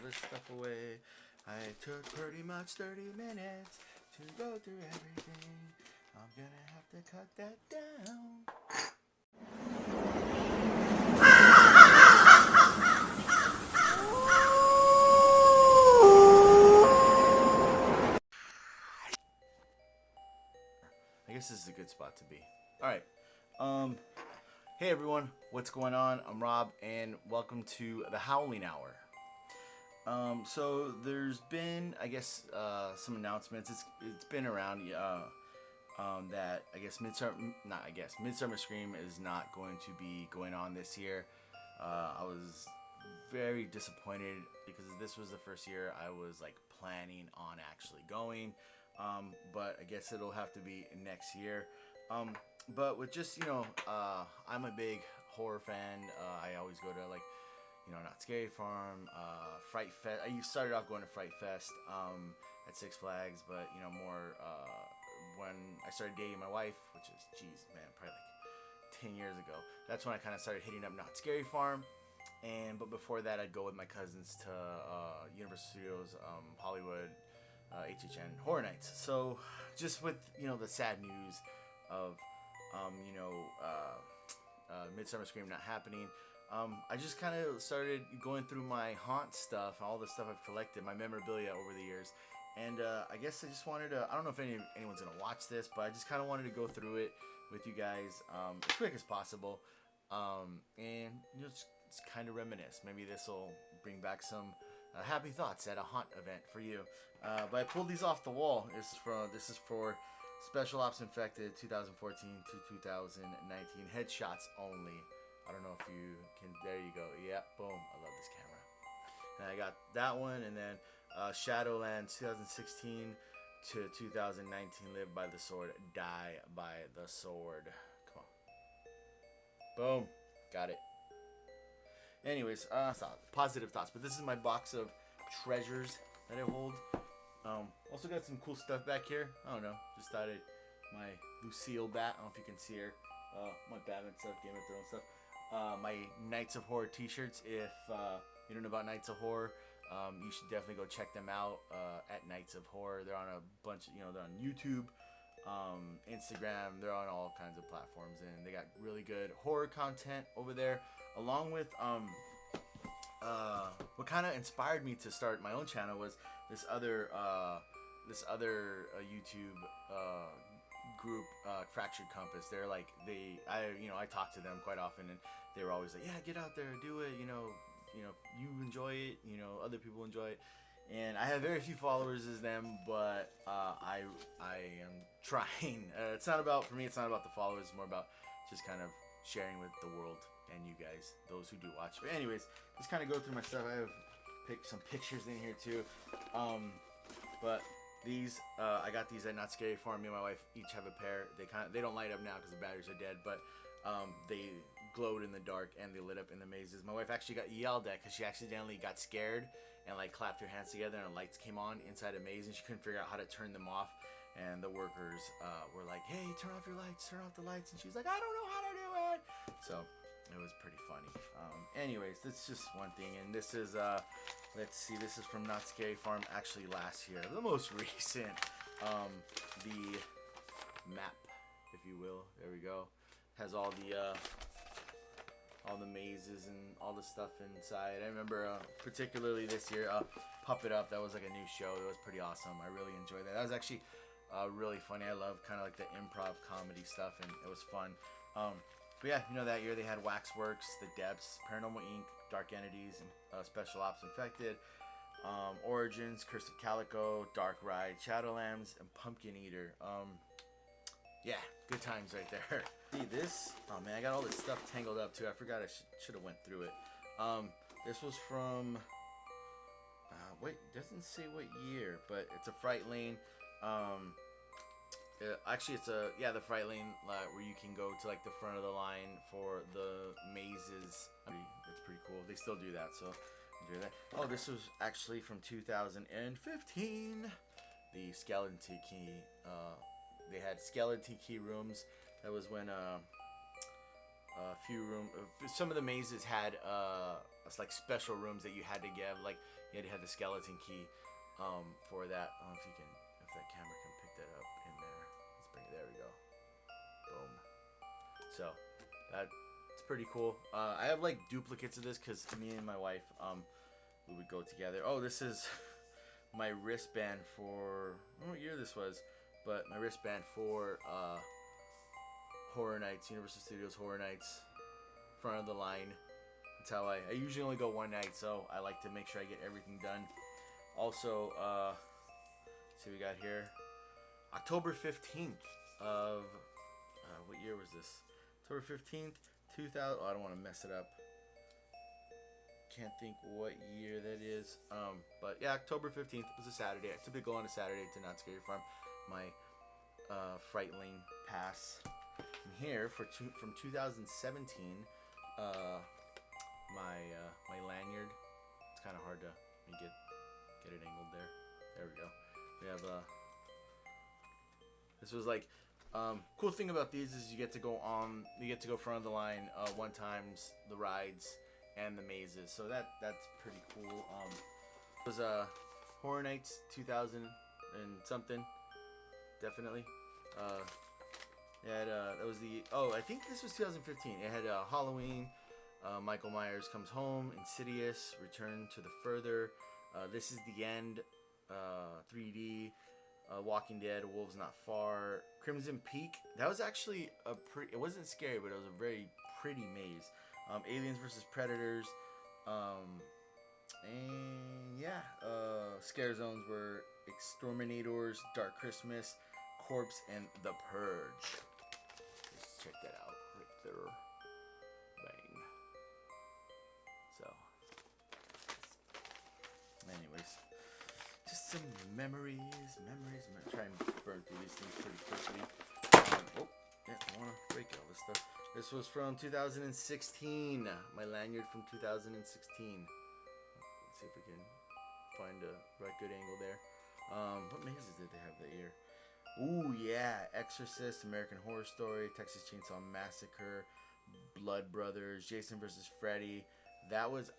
this stuff away. I took pretty much 30 minutes to go through everything. I'm gonna have to cut that down. I guess this is a good spot to be. Alright. Hey everyone, what's going on? I'm Rob and welcome to the Howling Hour. So there's been, I guess, some announcements. It's been around that Midsummer Scream is not going to be going on this year. I was very disappointed because this was the first year I was like planning on actually going. But I guess it'll have to be next year. But with just, I'm a big horror fan. I always go to like, Not Scary Farm, Fright Fest. I started off going to Fright Fest at Six Flags, but more when I started dating my wife, which is, probably like 10 years ago. That's when I kind of started hitting up Not Scary Farm. But before that, I'd go with my cousins to Universal Studios, Hollywood, HHN Horror Nights. So just with the sad news of Midsummer Scream not happening, I just kind of started going through my haunt stuff, all the stuff I've collected, my memorabilia over the years, and I guess I just wanted to, I don't know if anyone's gonna watch this, but I just kind of wanted to go through it with you guys as quick as possible, and just kind of reminisce. Maybe this will bring back some happy thoughts at a haunt event for you. But I pulled these off the wall. This is for Special Ops Infected 2014 to 2019 headshots only. I don't know if you can. There you go. Yeah, boom. I love this camera. And I got that one, and then Shadowlands 2016 to 2019. Live by the sword, die by the sword. Come on. Boom. Got it. Anyways, positive thoughts. But this is my box of treasures that I hold. Also got some cool stuff back here. I don't know. Just thought my Lucille bat. I don't know if you can see her. My Batman stuff, Game of Thrones stuff. My Knights of Horror t-shirts. If you don't know about Knights of Horror, you should definitely go check them out at Knights of Horror. They're on a bunch of, they're on YouTube, Instagram. They're on all kinds of platforms, and they got really good horror content over there. Along with what kind of inspired me to start my own channel was this other YouTube group, Fractured Compass. They're like I talk to them quite often, and they were always like, yeah, get out there, do it. You enjoy it. Other people enjoy it. And I have very few followers as them, but I am trying. It's not about, for me, it's not about the followers. It's more about just kind of sharing with the world and you guys, those who do watch. But anyways, just kind of go through my stuff. I have some pictures in here too. But these, I got these at Not Scary Farm. Me and my wife each have a pair. They don't light up now because the batteries are dead, but they glowed in the dark and they lit up in the mazes. My wife actually got yelled at because she accidentally got scared and like clapped her hands together and lights came on inside a maze, and she couldn't figure out how to turn them off. And the workers were like, hey, turn off your lights, turn off the lights. And she was like, I don't know how to do it. So it was pretty funny. Anyways, that's just one thing. And this is, let's see, this is from Not Scary Farm, actually last year. The most recent, the map, if you will. There we go. Has all the mazes and all the stuff inside. I remember particularly this year, Puppet Up. That was like a new show. It was pretty awesome. I really enjoyed that. That was actually really funny. I love kind of like the improv comedy stuff, and it was fun. But yeah, that year they had Waxworks, The Depths, Paranormal Inc., Dark Entities, Special Ops Infected, Origins, Curse of Calico, Dark Ride, Shadowlands, and Pumpkin Eater. Yeah, good times right there. See this? Oh man, I got all this stuff tangled up too. I forgot I should have went through it. This was from, wait, it doesn't say what year, but it's a Fright Lane. Actually, it's the Fright Lane where you can go to like the front of the line for the mazes. It's pretty cool. They still do that, so enjoy that. Oh, this was actually from 2015. The Skeleton Key. They had Skeleton Key rooms. That was when a few room. Some of the mazes had it's like special rooms that you had to give. Like you had to have the skeleton key for that. I don't know if you can, if that camera can pick that up in there. Let's bring it. There we go. Boom. So that's pretty cool. I have like duplicates of this because me and my wife we would go together. Oh, this is my wristband for, I don't know what year this was, but my wristband for Horror Nights, Universal Studios Horror Nights, front of the line. That's how I usually only go one night, so I like to make sure I get everything done. Also, see what we got here, October 15th of, what year was this? October 15th, 2000, oh, I don't want to mess it up. Can't think what year that is. But yeah, October 15th was a Saturday. I typically go on a Saturday to Not Scary Farm. My Fright Lane pass. And here from 2017, my lanyard. It's kind of hard to get it angled there. There we go. We have this was like cool thing about these is you get to go front of the line one times the rides and the mazes, so that's pretty cool. It was Horror Nights 2000 and something, definitely. That was the, I think this was 2015. It had Halloween, Michael Myers Comes Home, Insidious, Return to the Further, This Is the End, 3D, Walking Dead, Wolves Not Far, Crimson Peak. That was actually it wasn't scary, but it was a very pretty maze. Aliens vs. Predators, and yeah, scare zones were Exterminators, Dark Christmas, Corpse, and The Purge. Let's check that out right there. Bang. So, anyways, just some memories. I'm gonna try and burn through these things pretty quickly. Yeah, I want to break all this stuff. This was from 2016. My lanyard from 2016. Let's see if we can find a right good angle there. What mazes did they have that year? Ooh, yeah. Exorcist, American Horror Story, Texas Chainsaw Massacre, Blood Brothers, Jason vs. Freddy. That was,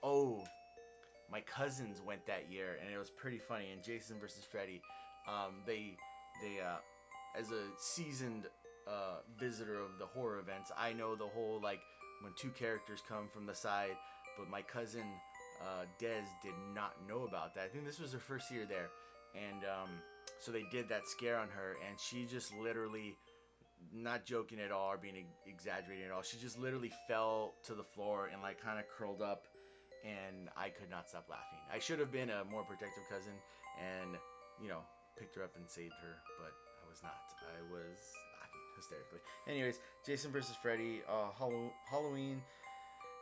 my cousins went that year, and it was pretty funny. And Jason vs. Freddy, they as a seasoned visitor of the horror events, I know the whole, like, when two characters come from the side, but my cousin Des did not know about that. I think this was her first year there, and so they did that scare on her, and she just literally, not joking at all or being exaggerating at all, she just literally fell to the floor and like kind of curled up, and I could not stop laughing. I should have been a more protective cousin and, picked her up and saved her, but I was not. I was laughing hysterically. Anyways, Jason vs. Freddy, Halloween,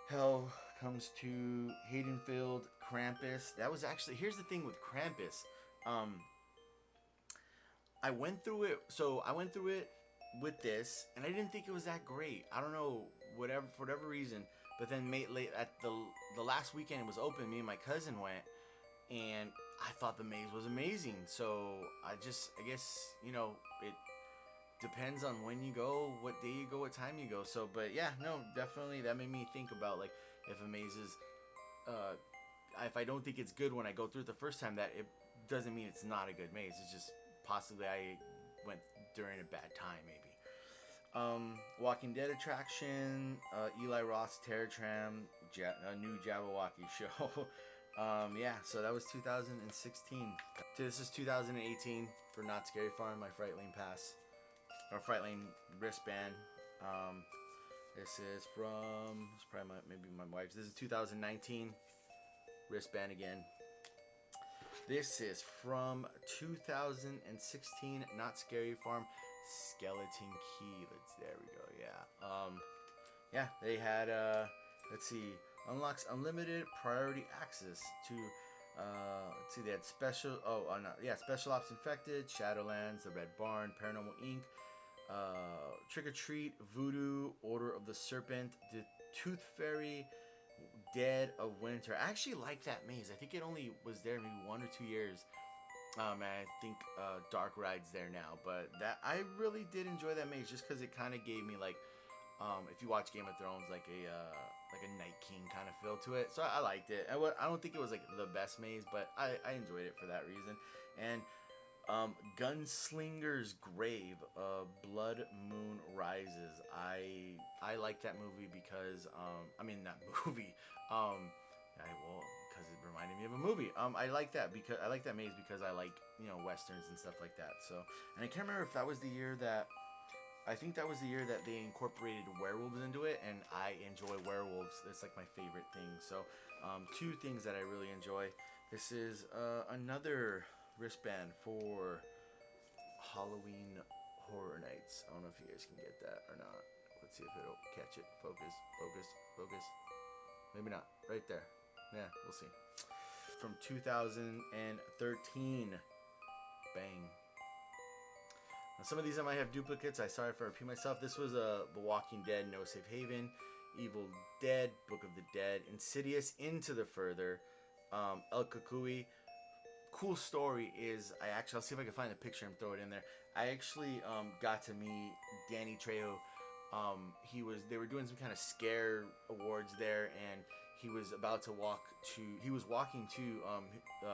Hell Comes to Haddonfield, Krampus. That was actually, here's the thing with Krampus. I went through it with this, and I didn't think it was that great. I don't know, for whatever reason. But then late at the last weekend it was open, me and my cousin went, and I thought the maze was amazing. So I guess, it depends on when you go, what day you go, what time you go. So, but yeah, no, definitely that made me think about, like, if a maze is, if I don't think it's good when I go through it the first time, that it doesn't mean it's not a good maze. It's just possibly I went during a bad time, maybe. Walking Dead attraction, Eli Roth's Terror Tram, a new Jabberwocky show. Yeah, so that was 2016. This is 2018 for Not Scary Farm, my Fright Lane pass, or Fright Lane wristband. This is from, it's probably maybe my wife's. This is 2019 wristband again. This is from 2016 Not Scary Farm skeleton key. There we go. Yeah. Yeah, they had let's see, unlocks unlimited priority access to let's see, they had special Special Ops Infected, Shadowlands, The Red Barn, Paranormal Inc., Trick or Treat, Voodoo, Order of the Serpent, The Tooth Fairy, Dead of Winter. I actually like that maze. I think it only was there maybe 1 or 2 years. And I think Dark Ride's there now, but that I really did enjoy that maze just because it kind of gave me like if you watch Game of Thrones, like a Night King kind of feel to it. So I liked it. I don't think it was like the best maze, but I enjoyed it for that reason. And Gunslinger's Grave, Blood Moon Rises. I like that movie because I mean not movie. Because it reminded me of a movie. I like that because I like that maze because I like westerns and stuff like that. So, and I can't remember if that was the year that. I think that was the year that they incorporated werewolves into it, and I enjoy werewolves. It's like my favorite thing. So, two things that I really enjoy. This is another wristband for Halloween Horror Nights. I don't know if you guys can get that or not. Let's see if it'll catch it. Focus, focus, focus. Maybe not. Right there. Yeah, we'll see. From 2013. Bang. Now, some of these I might have duplicates. I'm sorry if I repeat myself. This was The Walking Dead, No Safe Haven, Evil Dead, Book of the Dead, Insidious, Into the Further, El Kukui. Cool story is I'll see if I can find a picture and throw it in there. I actually got to meet Danny Trejo. They were doing some kind of scare awards there, and he was walking to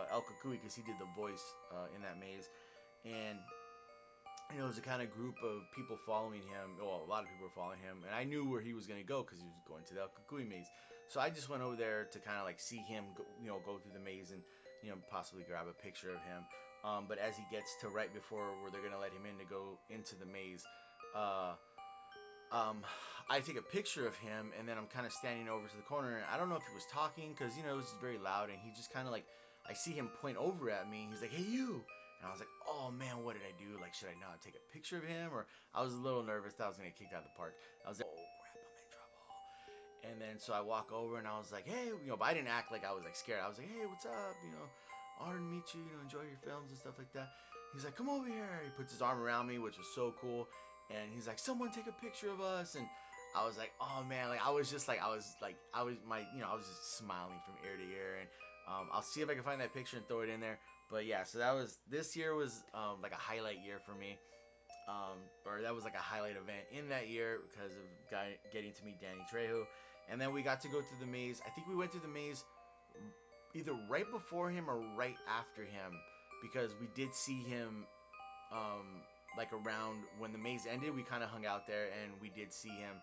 El Kukui because he did the voice in that maze, and it was a kind of group of people following him. Well, a lot of people were following him, and I knew where he was going to go because he was going to the El Kukui maze. So I just went over there to kind of like see him, go through the maze and possibly grab a picture of him. But as he gets to right before where they're going to let him in to go into the maze, I take a picture of him, and then I'm kind of standing over to the corner, and I don't know if he was talking because it was very loud, and he just kind of like I see him point over at me. He's like, "Hey, you." And I was like, oh man, what did I do? Like, should I not take a picture of him? Or I was a little nervous that I was going to get kicked out of the park. I was like, oh crap, I'm in trouble. And then so I walk over and I was like, hey, but I didn't act like I was like scared. I was like, hey, what's up? Honored to meet you, enjoy your films and stuff like that. He's like, come over here. He puts his arm around me, which was so cool. And he's like, someone take a picture of us. And I was like, oh man, like I was just smiling from ear to ear. And I'll see if I can find that picture and throw it in there. But yeah, so this year was like a highlight year for me, or that was like a highlight event in that year because of getting to meet Danny Trejo, and then we got to go through the maze. I think we went through the maze either right before him or right after him because we did see him like around when the maze ended. We kind of hung out there and we did see him,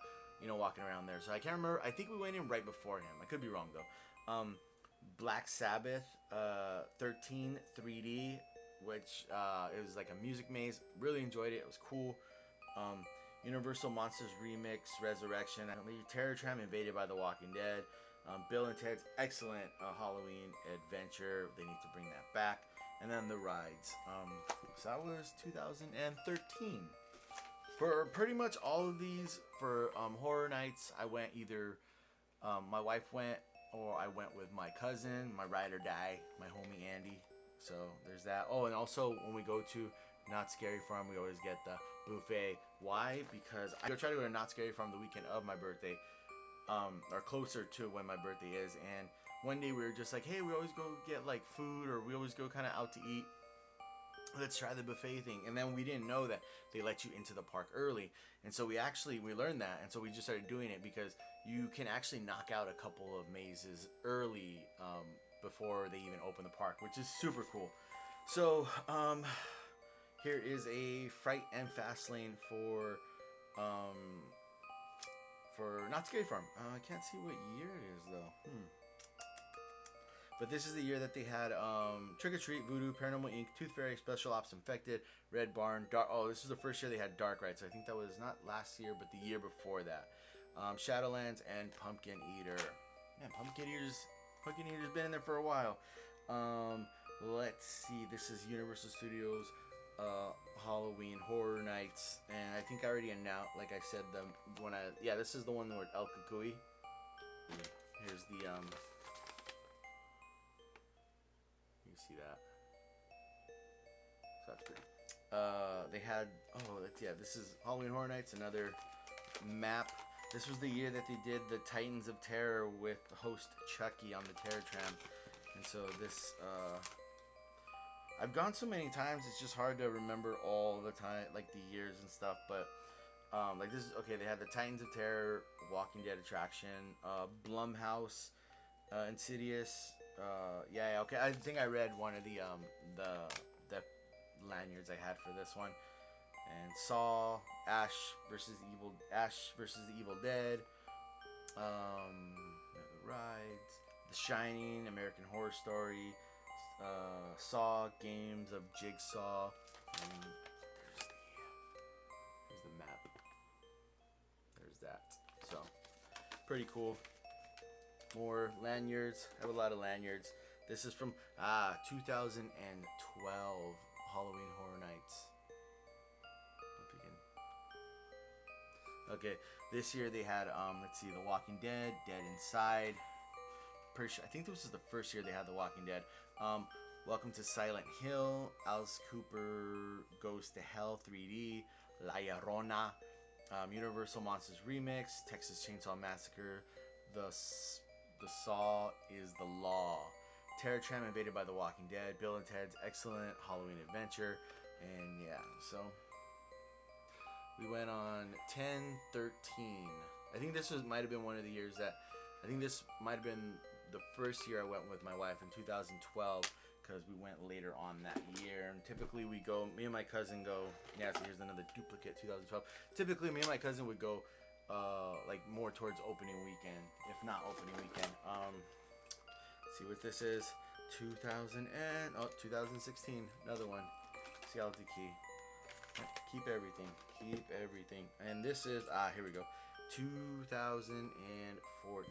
walking around there. So I can't remember. I think we went in right before him. I could be wrong though. Black Sabbath 13 3D, which it was like a music maze. Really enjoyed it. It was cool. Universal Monsters Remix Resurrection. Terror Tram Invaded by the Walking Dead. Bill and Ted's excellent Halloween adventure. They need to bring that back. And then the rides. So that was 2013. For pretty much all of these, for Horror Nights, I went either my wife went, or I went with my cousin, my ride or die, my homie Andy. So there's that. Oh, and also when we go to Not Scary Farm, we always get the buffet. Why? Because I try to go to Not Scary Farm the weekend of my birthday, or closer to when my birthday is. And one day we were just like, hey, we always go get like food, or we always go kind of out to eat. Let's try the buffet thing. And then we didn't know that they let you into the park early, and so we learned that, and so we just started doing it because you can actually knock out a couple of mazes early before they even open the park, which is super cool. So here is a Fright and Fast Lane for Not Scary Farm. I can't see what year it is though. But this is the year that they had Trick or Treat, Voodoo, Paranormal Inc., Tooth Fairy, Special Ops Infected, Red Barn, Dark. Oh, this is the first year they had Dark Rides. So I think that was not last year, but the year before that. Shadowlands and Pumpkin Eater. Man, Pumpkin Eater's been in there for a while. Let's see. This is Universal Studios Halloween Horror Nights, and I think I already announced. Like I said, this is the one with El Kukui. Here's the You can see that. So that's pretty. They had this is Halloween Horror Nights, another map. This was the year that they did the Titans of Terror with host Chucky on the Terror Tram, and so this I've gone so many times it's just hard to remember all the time, like the years and stuff. But Like this is okay. They had the Titans of Terror, Walking Dead attraction, Blumhouse, Insidious. Yeah, okay. I think I read one of the lanyards I had for this one, and Saw, Ash versus the Evil Dead, Rides, The Shining, American Horror Story, Saw, Games of Jigsaw, and here's the map. There's that. So, pretty cool. More lanyards. I have a lot of lanyards. This is from 2012 Halloween Horror Nights. Hope you can. Okay, this year they had let's see, The Walking Dead, Dead Inside. Pretty sure, I think this was the first year they had The Walking Dead. Welcome to Silent Hill, Alice Cooper Goes to Hell 3D, La Llorona, Universal Monsters Remix, Texas Chainsaw Massacre, The Saw is the Law, Terror Tram Invaded by The Walking Dead, Bill and Ted's Excellent Halloween Adventure, and yeah, so we went on 10/13. I think this might have been one of the years that, I think this might have been the first year I went with my wife in 2012, because we went later on that year. And typically we go, me and my cousin go, yeah, so here's another duplicate, 2012. Typically me and my cousin would go like more towards opening weekend, if not opening weekend. See what this is, 2016, another one, Skeleton Key. Keep everything. And this is, here we go, 2014.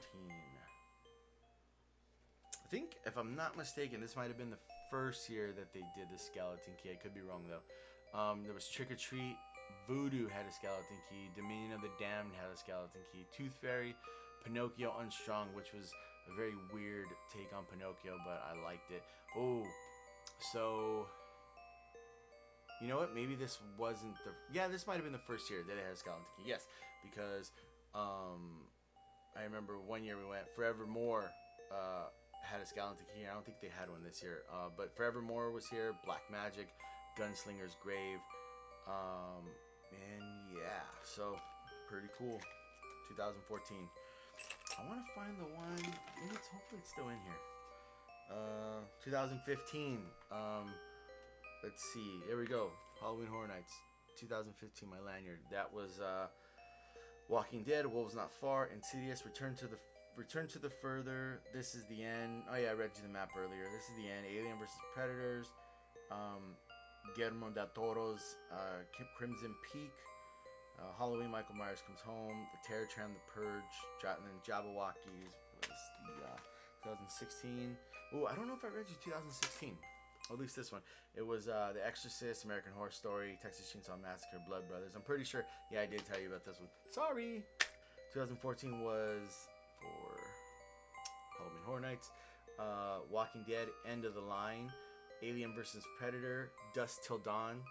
I think, if I'm not mistaken, this might have been the first year that they did the Skeleton Key. I could be wrong though. There was Trick or Treat, Voodoo had a Skeleton Key, Dominion of the Damned had a Skeleton Key, Tooth Fairy, Pinocchio Unstrung, which was a very weird take on Pinocchio, but I liked it. Oh, so you know what? Maybe this wasn't the. Yeah, this might have been the first year that it had a Skeleton Key. Yes, because I remember one year we went. Forevermore had a Skeleton Key. I don't think they had one this year. But Forevermore was here. Black Magic, Gunslinger's Grave, and yeah, so pretty cool. 2014. I want to find the one. Hopefully it's still in here. 2015. Let's see. Here we go. Halloween Horror Nights, 2015. My lanyard. That was Walking Dead, Wolves Not Far, Insidious, Return to the Further. This is the end. Oh yeah, I read you the map earlier. This is the end. Alien vs Predators. Guillermo del Toro's Crimson Peak. Halloween, Michael Myers Comes Home. The Terror Tram, The Purge. And then Jabberwockies was the 2016. Oh, I don't know if I read you 2016. Or at least this one. It was The Exorcist, American Horror Story, Texas Chainsaw Massacre, Blood Brothers. I'm pretty sure, yeah, I did tell you about this one. Sorry! 2014 was for Halloween Horror Nights. Walking Dead, End of the Line. Alien vs. Predator, Dusk Till Dawn.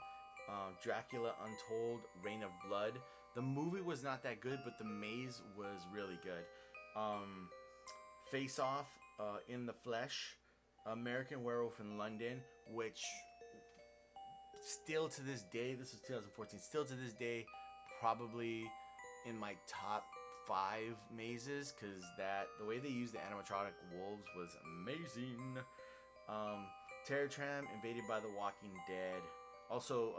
Dracula Untold, Reign of Blood. The movie was not that good, but the maze was really good. Face Off, In the Flesh. American Werewolf in London, which still to this day, this was 2014, still to this day, probably in my top 5 mazes, because the way they used the animatronic wolves was amazing. Terror Tram, Invaded by the Walking Dead. Also,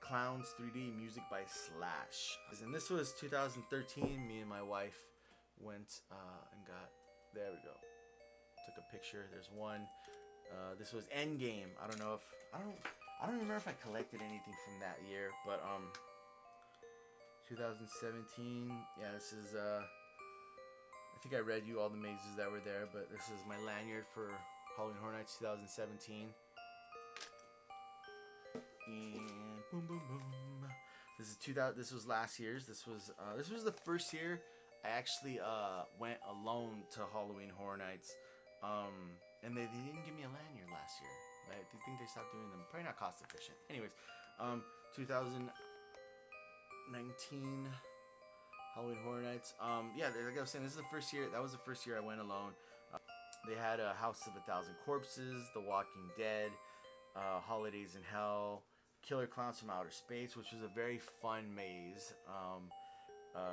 Clowns 3D, music by Slash. And this was 2013. Me and my wife went and got, there we go. Took a picture. There's one. This was Endgame. I don't remember if I collected anything from that year, but 2017. Yeah, this is I think I read you all the mazes that were there, but this is my lanyard for Halloween Horror Nights 2017. And boom, boom, boom. This is 2000. This was last year's. This was the first year I actually went alone to Halloween Horror Nights. And they didn't give me a lanyard last year. I think they stopped doing them. Probably not cost efficient. Anyways, 2019 Halloween Horror Nights. Yeah, like I was saying, this is the first year. That was the first year I went alone. They had a House of a Thousand Corpses, The Walking Dead, Holidays in Hell, Killer Clowns from Outer Space, which was a very fun maze.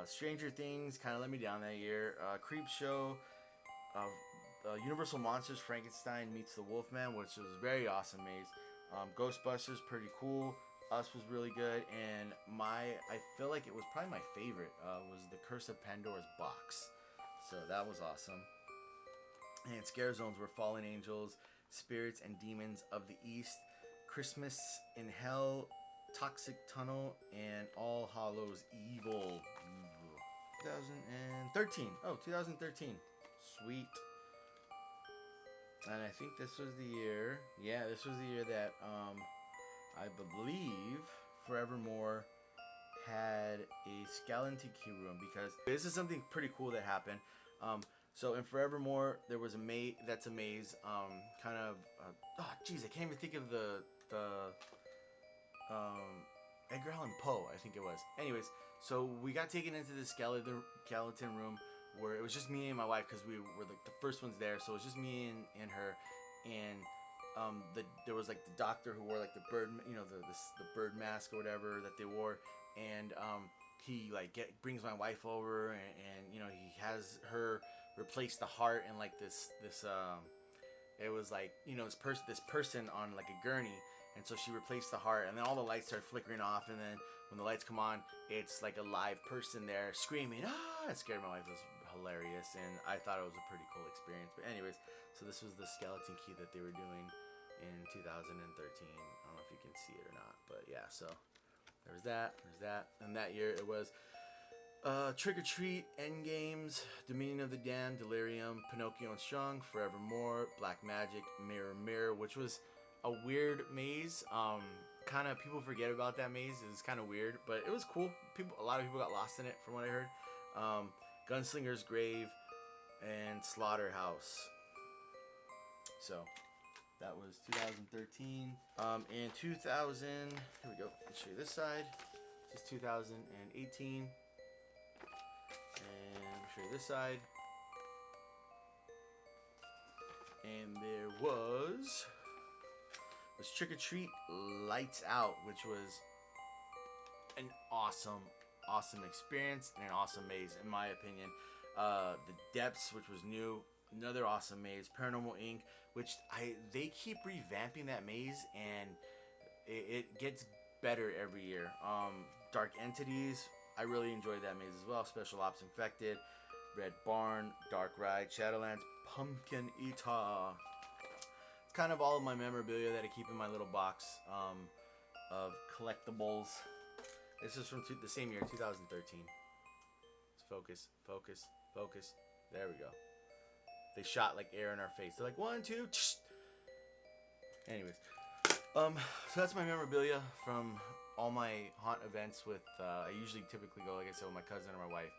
Stranger Things kind of let me down that year. Creep Show, Universal Monsters Frankenstein meets the Wolfman, which was a very awesome maze. Ghostbusters, pretty cool. Us was really good, and I feel like it was probably my favorite was the Curse of Pandora's Box. So that was awesome. And scare zones were Fallen Angels, Spirits and Demons of the East, Christmas in Hell, Toxic Tunnel, and All Hallows Evil. 2013. Oh, 2013. Sweet. And I think this was the year. Yeah, this was the year that I believe Forevermore had a skeleton key room, because this is something pretty cool that happened. So in Forevermore, there was a maze. That's a maze. Kind of. Oh, geez, I can't even think of the Edgar Allan Poe, I think it was. Anyways, so we got taken into the skeleton room where it was just me and my wife, because we were like the first ones there. So it was just me and her, and there was like the doctor who wore like the bird, the bird mask or whatever that they wore, and he like brings my wife over, and he has her replace the heart in like this it was like this person on like a gurney, and so she replaced the heart, and then all the lights start flickering off, and then when the lights come on, it's like a live person there screaming. It scared my wife. It was hilarious, and I thought it was a pretty cool experience. But anyways, so this was the skeleton key that they were doing in 2013. I don't know if you can see it or not, but yeah, so there's that, and that year it was Trick or Treat, Endgames, Dominion of the Damned, Delirium, Pinocchio and Strung, Forevermore, Black Magic, Mirror Mirror, which was a weird maze. Kind of people forget about that maze. It was kind of weird, but it was cool. A lot of people got lost in it, from what I heard. Gunslinger's Grave and Slaughterhouse. So that was 2013. In 2000, here we go. Let's show you this side. This is 2018. And I'll show you this side. And there was Trick or Treat Lights Out, which was an awesome experience and an awesome maze, in my opinion. The Depths, which was new, another awesome maze. Paranormal Inc., which they keep revamping that maze, and it gets better every year. Dark Entities, I really enjoyed that maze as well. Special Ops Infected, Red Barn, Dark Ride, Shadowlands, Pumpkin Eater. It's kind of all of my memorabilia that I keep in my little box of collectibles. This is from the same year, 2013. Let's focus. There we go. They shot like air in our face. They're like 1, 2. Anyways, so that's my memorabilia from all my haunt events with. I usually typically go, like I said, with my cousin or my wife.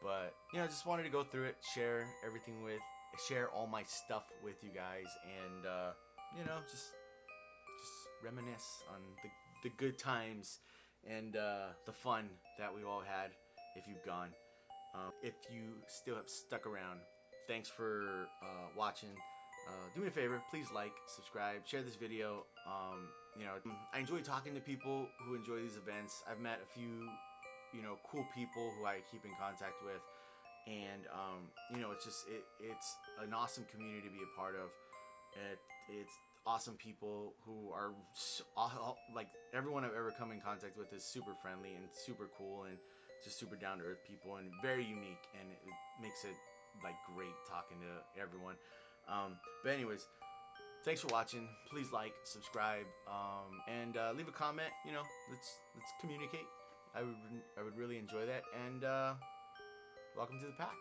But just wanted to go through it, share all my stuff with you guys, and just reminisce on the good times and the fun that we all had. If you've gone, if you still have stuck around, thanks for watching. Do me a favor, please like, subscribe, share this video. I enjoy talking to people who enjoy these events. I've met a few cool people who I keep in contact with, and it's an awesome community to be a part of. It's awesome people who are like, everyone I've ever come in contact with is super friendly and super cool and just super down to earth people and very unique, and it makes it like great talking to everyone. But anyways, thanks for watching. Please like, subscribe, and leave a comment. Let's communicate. I would really enjoy that. And welcome to the pack.